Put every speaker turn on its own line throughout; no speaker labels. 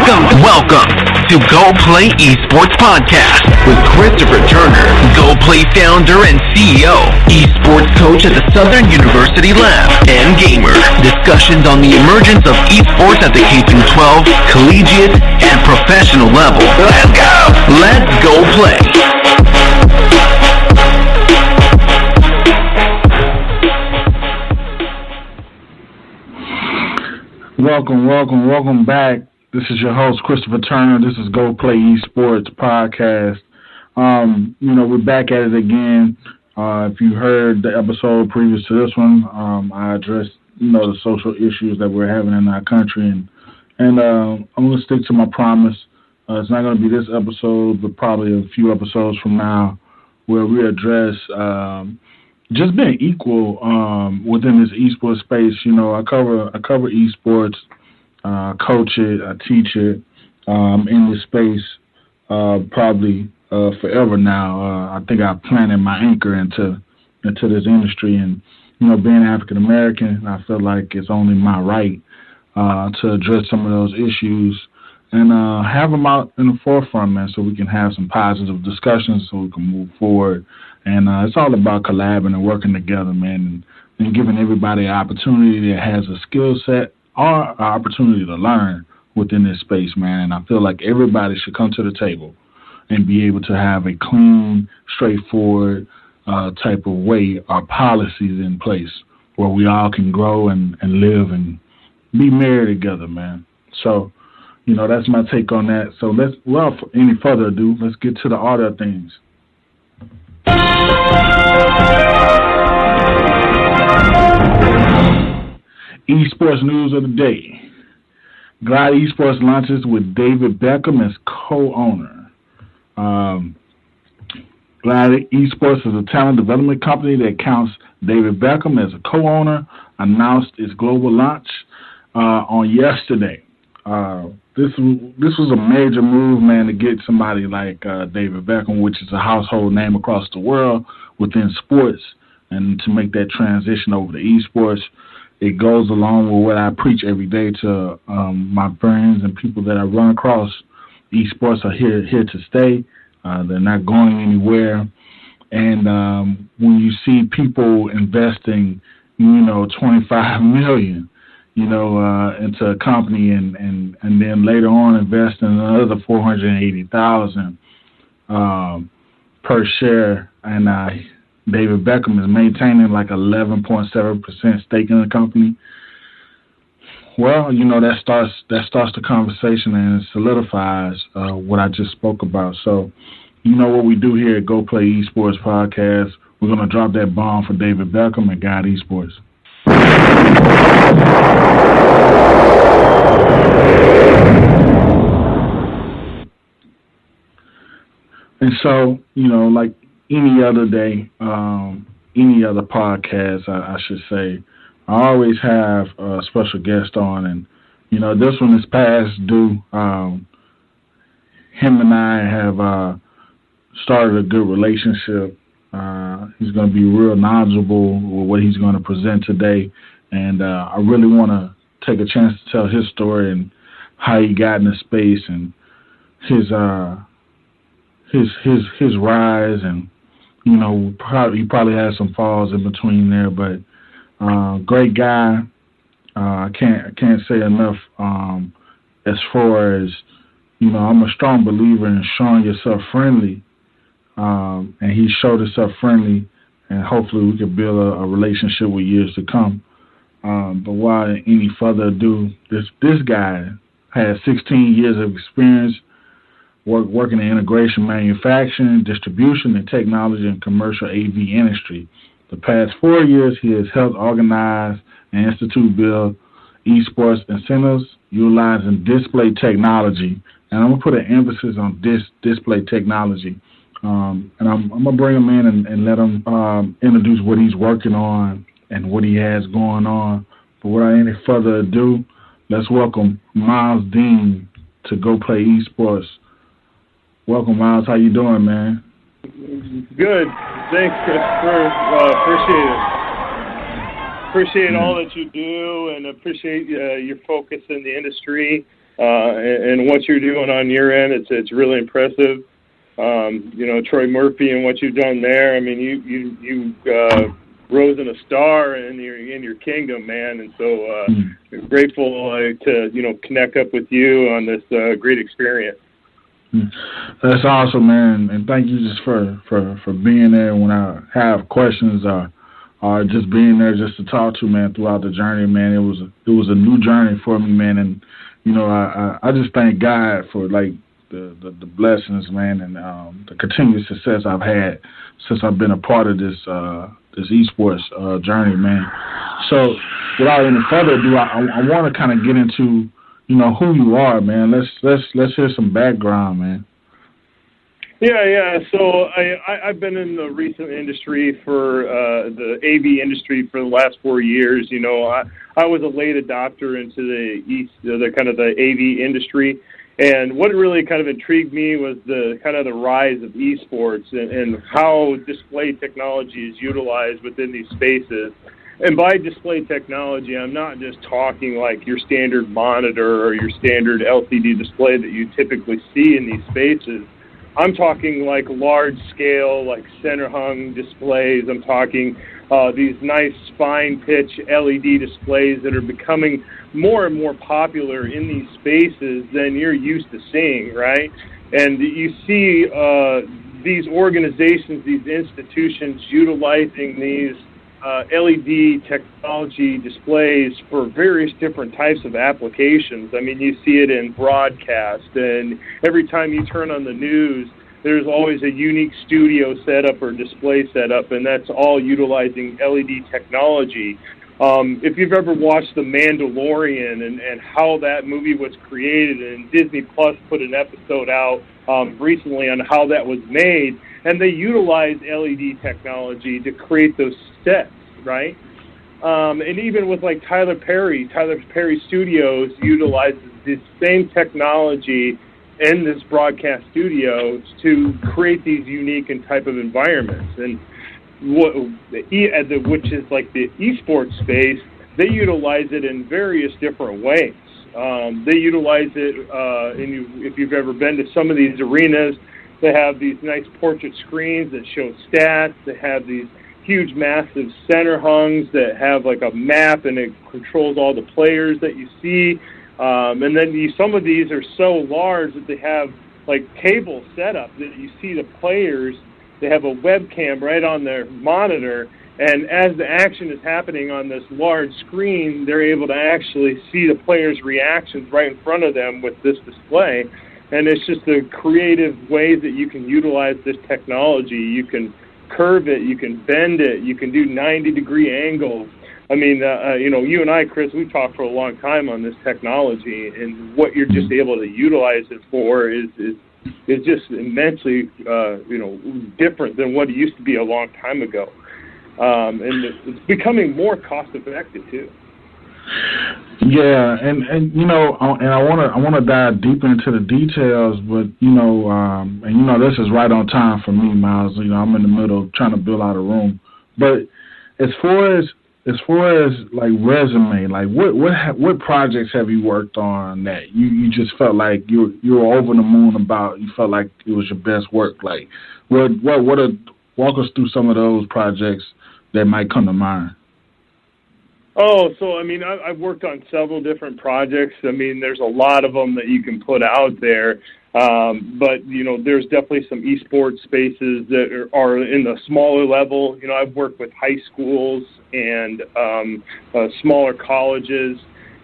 Welcome to Go Play Esports Podcast with Christopher Turner, Go Play founder and CEO, esports coach at the Southern University Lab, and gamer. Discussions on the emergence of esports at the K-12, collegiate, and professional level. Let's go! Let's go play!
Welcome back. This is your host, Christopher Turner. This is Go Play Esports Podcast. We're back at it again. If you heard the episode previous to this one, I addressed, the social issues that we're having in our country. And I'm going to stick to my promise. It's not going to be this episode, but probably a few episodes from now where we address just being equal within this esports space. I cover esports, coach it, I teach it in this space probably forever now. I think I planted my anchor into this industry, and being African American, I feel like it's only my right to address some of those issues and have them out in the forefront, man, so we can have some positive discussions, so we can move forward. And it's all about collabing and working together, man, and giving everybody an opportunity that has a skill set or an opportunity to learn within this space, man. And I feel like everybody should come to the table and be able to have a clean, straightforward type of way or policies in place where we all can grow and live and be merry together, man. So, that's my take on that. So without any further ado, let's get to the order of things. Esports news of the day. Glide Esports launches with David Beckham as co-owner. Glide Esports is a talent development company that counts David Beckham as a co-owner, announced its global launch on yesterday. This was a major move, man, to get somebody like David Beckham, which is a household name across the world within sports, and to make that transition over to esports. It goes along with what I preach every day to my friends and people that I run across. Esports are here to stay. They're not going anywhere. And when you see people investing, $25 million, into a company and then later on invest in another $480,000 per share, and David Beckham is maintaining like 11.7% stake in the company. Well, that starts the conversation and it solidifies what I just spoke about. So, what we do here at Go Play Esports Podcast, we're gonna drop that bomb for David Beckham and Guide Esports. And so, like any other day, any other podcast, I should say, I always have a special guest on. And, this one is past due. Him and I have started a good relationship. He's going to be real knowledgeable with what he's going to present today. And I really want to take a chance to tell his story and how he got in the space and his rise, and he probably has some falls in between there, but great guy. I can't say enough as far as I'm a strong believer in showing yourself friendly, and he showed himself friendly, and hopefully we can build a relationship with years to come. But without any further ado, this guy has 16 years of experience working in integration, manufacturing, distribution, and technology and commercial AV industry. The past 4 years, he has helped organize and build esports incentives utilizing display technology. And I'm going to put an emphasis on display technology. And I'm going to bring him in and let him introduce what he's working on and what he has going on. But without any further ado, let's welcome Miles Dean to Go Play Esports. Welcome, Miles. How you doing, man?
Good. Thanks, Christopher. Appreciate it. Appreciate all that you do, and appreciate your focus in the industry. and what you're doing on your end, it's really impressive. Troy Murphy and what you've done there. I mean, you rose in a star in your kingdom, man, and so grateful to connect up with you on this great experience.
That's awesome, man, and thank you just for being there when I have questions or just being there just to talk to, man, throughout the journey, man. It was a new journey for me, man, and I just thank God for like the blessings, man, and the continued success I've had since I've been a part of this esports journey, man. So without any further ado, I want to kind of get into who you are, man. Let's hear some background, man.
Yeah. So I've been in the recent industry for the AV industry for the last 4 years. I was a late adopter into the kind of the AV industry, and what really kind of intrigued me was the kind of the rise of esports and how display technology is utilized within these spaces. And by display technology, I'm not just talking like your standard monitor or your standard LCD display that you typically see in these spaces. I'm talking like large scale, like center hung displays. I'm talking these nice fine pitch LED displays that are becoming more and more popular in these spaces than you're used to seeing, right? And you see these organizations, these institutions utilizing these LED technology displays for various different types of applications. I mean, you see it in broadcast, and every time you turn on the news, there's always a unique studio setup or display setup, and that's all utilizing LED technology. If you've ever watched The Mandalorian and how that movie was created, and Disney Plus put an episode out recently on how that was made, and they utilized LED technology to create those sets, right? And even with like Tyler Perry Studios utilizes this same technology in this broadcast studio to create these unique and type of environments. And which is like the esports space, they utilize it in various different ways. They utilize it, if you've ever been to some of these arenas, they have these nice portrait screens that show stats. They have these huge, massive center hungs that have like a map, and it controls all the players that you see. And then some of these are so large that they have like table setup that you see the players. They have a webcam right on their monitor, and as the action is happening on this large screen, they're able to actually see the players' reactions right in front of them with this display. And it's just the creative ways that you can utilize this technology. You can curve it, you can bend it, you can do 90-degree angles. I mean, you and I, Chris, we've talked for a long time on this technology, and what you're just able to utilize it for is just immensely, different than what it used to be a long time ago. And it's becoming more cost-effective, too.
Yeah, and I want to dive deeper into the details, but this is right on time for me, Miles. I'm in the middle of trying to build out a room. But as far as like resume, like what projects have you worked on that you just felt like you were over the moon about? You felt like it was your best work. Like walk us through some of those projects that might come to mind.
Oh, so, I mean, I've worked on several different projects. I mean, there's a lot of them that you can put out there. But, there's definitely some esports spaces that are in the smaller level. I've worked with high schools and smaller colleges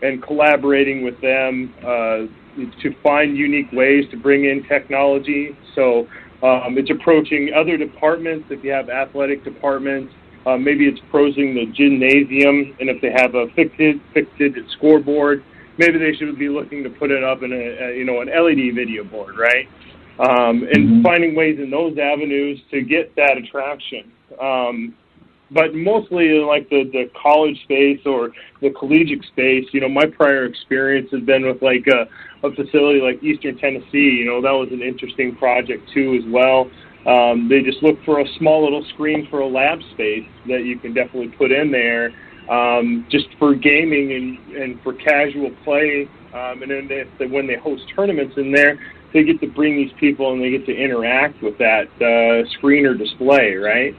and collaborating with them to find unique ways to bring in technology. So it's approaching other departments. If you have athletic departments, maybe it's approaching the gymnasium, and if they have a fixed scoreboard, maybe they should be looking to put it up in an LED video board, right? And finding ways in those avenues to get that attraction. But mostly in like the college space or the collegiate space, my prior experience has been with like a facility like Eastern Tennessee. That was an interesting project too as well. They just look for a small little screen for a lab space that you can definitely put in there just for gaming and for casual play And then when they host tournaments in there, they get to bring these people and they get to interact with that screen or display, right?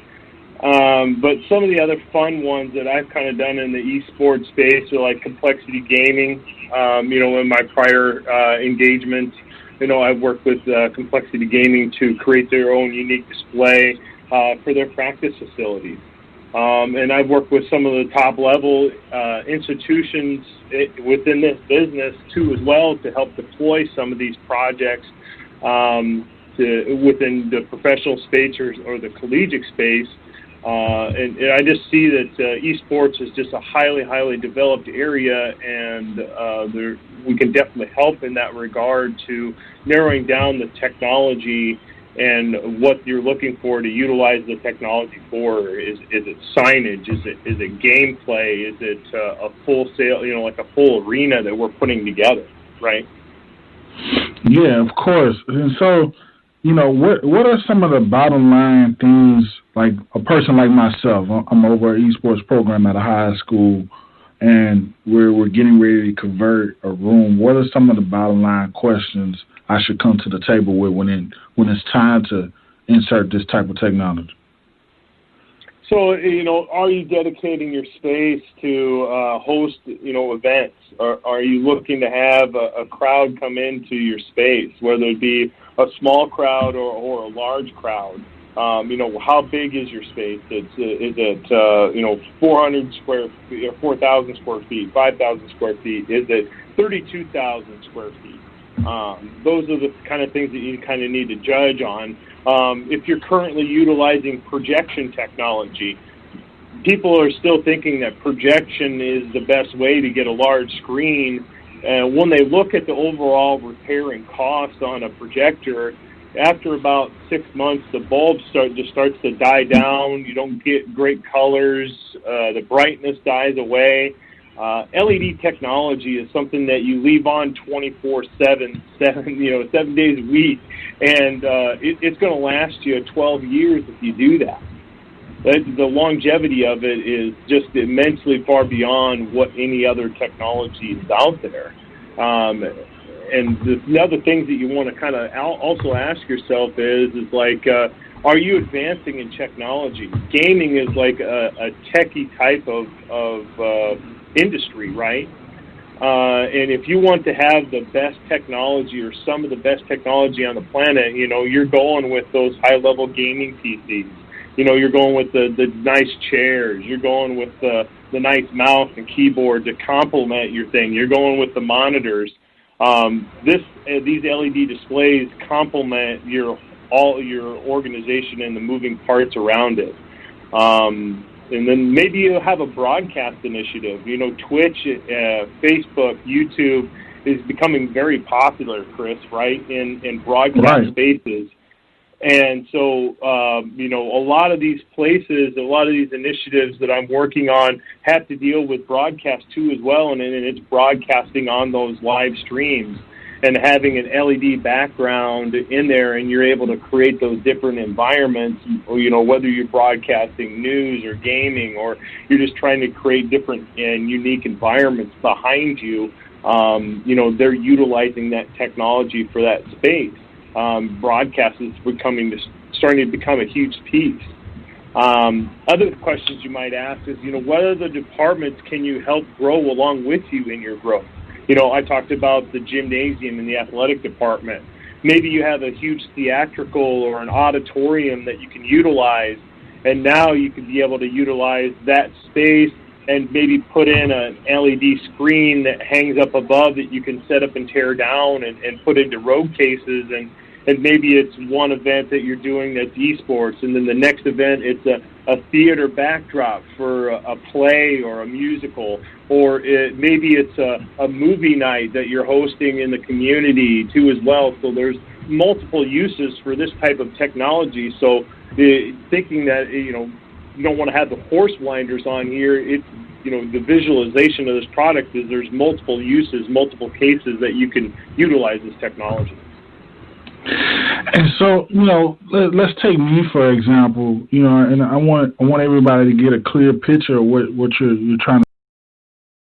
But some of the other fun ones that I've kind of done in the esports space are like complexity gaming. In my prior engagements, I've worked with Complexity Gaming to create their own unique display for their practice facilities. And I've worked with some of the top-level institutions within this business, too, as well, to help deploy some of these projects within the professional space or the collegiate space. And I just see that esports is just a highly, highly developed area, and we can definitely help in that regard to narrowing down the technology and what you're looking for to utilize the technology for. Is it signage? Is it gameplay? Is it a full sale, like a full arena that we're putting together, right?
Yeah, of course. And so, what are some of the bottom line things, like a person like myself? I'm over an esports program at a high school, and we're getting ready to convert a room. What are some of the bottom line questions I should come to the table with when it's time to insert this type of technology?
So, are you dedicating your space to host, events? Are you looking to have a crowd come into your space, whether it be a small crowd or a large crowd? How big is your space? Is it 400 square feet, or 4,000 square feet, 5,000 square feet? Is it 32,000 square feet? Those are the kind of things that you kind of need to judge on. If you're currently utilizing projection technology, people are still thinking that projection is the best way to get a large screen. When they look at the overall repair and cost on a projector, after about 6 months, the bulb starts to die down. You don't get great colors. The brightness dies away. LED technology is something that you leave on 24/7, 7 days a week, and it's going to last you 12 years if you do that. The longevity of it is just immensely far beyond what any other technology is out there. And the other things that you want to kind of also ask yourself is like, are you advancing in technology? Gaming is like a techie type of industry, right? And if you want to have the best technology or some of the best technology on the planet, you're going with those high-level gaming PCs. You're going with the nice chairs. You're going with the nice mouse and keyboard to complement your thing. You're going with the monitors. These LED displays complement all your organization and the moving parts around it. And then maybe you'll have a broadcast initiative. Twitch, Facebook, YouTube is becoming very popular, Chris, right, in broadcast spaces. And so, a lot of these places, a lot of these initiatives that I'm working on have to deal with broadcast too as well, and it's broadcasting on those live streams and having an LED background in there, and you're able to create those different environments, or, whether you're broadcasting news or gaming, or you're just trying to create different and unique environments behind you. They're utilizing that technology for that space. Broadcast is starting to become a huge piece. Other questions you might ask is, what other departments can you help grow along with you in your growth? I talked about the gymnasium and the athletic department. Maybe you have a huge theatrical or an auditorium that you can utilize, and now you could be able to utilize that space and maybe put in an LED screen that hangs up above that you can set up and tear down and put into road cases, and maybe it's one event that you're doing that's esports, and then the next event it's a theater backdrop for a play or a musical, or maybe it's a movie night that you're hosting in the community too as well. So there's multiple uses for this type of technology. So thinking that you don't want to have the horse blinders on here, it's the visualization of this product is there's multiple uses, multiple cases that you can utilize this technology.
And so, let's take me for example. And I want everybody to get a clear picture of what you're trying to